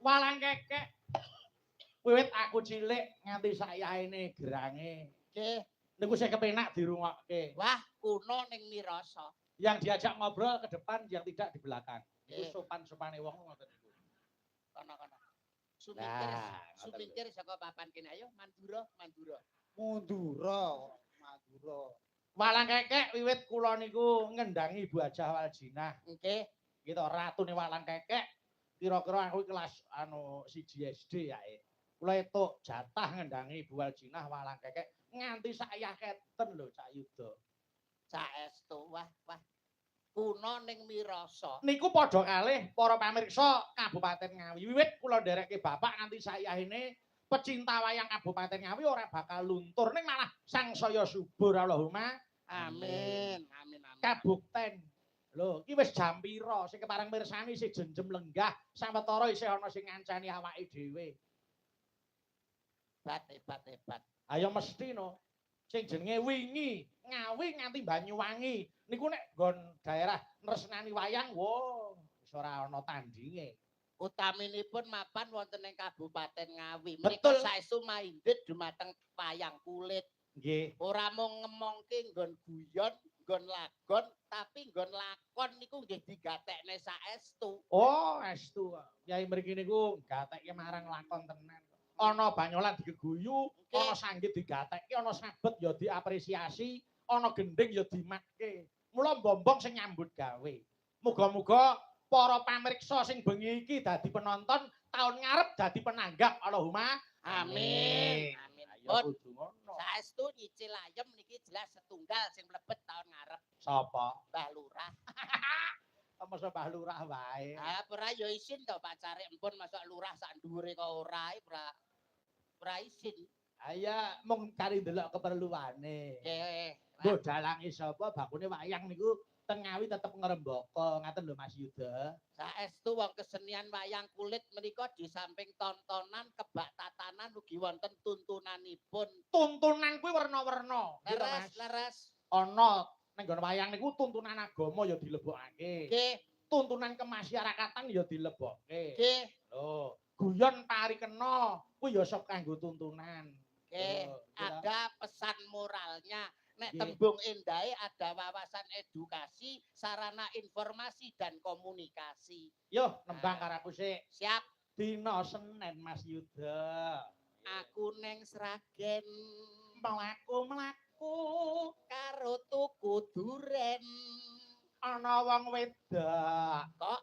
Walang kekek. Wiwit aku cilik nganti sayaene gerange. Nggih. Niku sing kepenak dirungokke. Wah, kuno ning mirasa. Yang diajak ngobrol ke depan, yang tidak di belakang. Iku sopan-sopane wong ngoten niku. Kono-kono. Sumingkir saka papan kene ayo Mandura. Walang kekek wiwit kula niku ngendangi Ibu Hajah Waljinah. Nggih. Gitu ratune walang kekek. Kira-kira aku kelas siji SD yae. Kula entuk jatah ngendangi Ibu Waljinah walang kekek nganti sayah keten lho Cak Yuda. Saestu wah. Kuno ning mirasa. Niku padha kalih para pamirsa Kabupaten Ngawi. Wiwit kula nderekke bapak nganti sayahene pecinta wayang Kabupaten Ngawi ora bakal luntur ning malah sangsaya subur Allahumma amin. Kabukten. Lho, iki wis jam pira sing kepareng mirsani sing jenjem lenggah sawetara isih ana sing ngancani awake dhewe. Hebat. Ayo mesti no. Sing jenenge wingi Ngawi nganti Banyuwangi. Niku nek nggon daerah nresnani wayang, wo wis ora ana tandinge. Utaminipun mapan wonten ing Kabupaten Ngawi. Betul. Menika saestu minded dumateng wayang kulit. Nggih. Ora mung ngemongke nggon guyon, nggon lagon, tapi nggon lakon niku nggih digatekne saestu. Oh, estu. Yai mriki niku gatekke marang lakon tenan. Ana banyolan digeguyu, ana sanggit digatekke, ana sabet ya diapresiasi, ana gending ya dimakke. Mula mbombong sing nyambut gawe. Muga-muga para pamirsa sing bengi iki dadi penonton, taun ngarep dadi penanggap. Allahumma amin. Ayo kudu ngono. Saestu nyicil ayem niki jelas setunggal sing mlebet taun ngarep. Sapa? Mbah Lurah. Masa Mbah Lurah wae. Ah, ora ya isin to pacare empun masuk lurah sak dhuwure kok ora isin. Aya mung kari ndelok keperluane. Nggih. Mbok dalange sapa bakune wayang niku teng Ngawi tetep ngrembaka ngaten lho Mas Yuda. Saestu wong kesenian wayang kulit menika di samping tontonan kebak tatanan ugi wonten tuntunanipun. Tuntunan kuwi werna-werna. Leres. Ana ning nggon wayang niku tuntunan agama ya dilebokake. Nggih. Tuntunan kemasyarakatan ya dilebokke. Nggih. Lho, guyon parikena kuwi ya sok kanggo tuntunan. Nggih, ada pesan moralnya. Nek tembung endahe ada wawasan edukasi, sarana informasi dan komunikasi. Yo, nembang karo aku sik. Siap. Dina Senin Mas Yuda. Aku neng Sragen mlaku karo tuku duren. Ana wong wedak Kok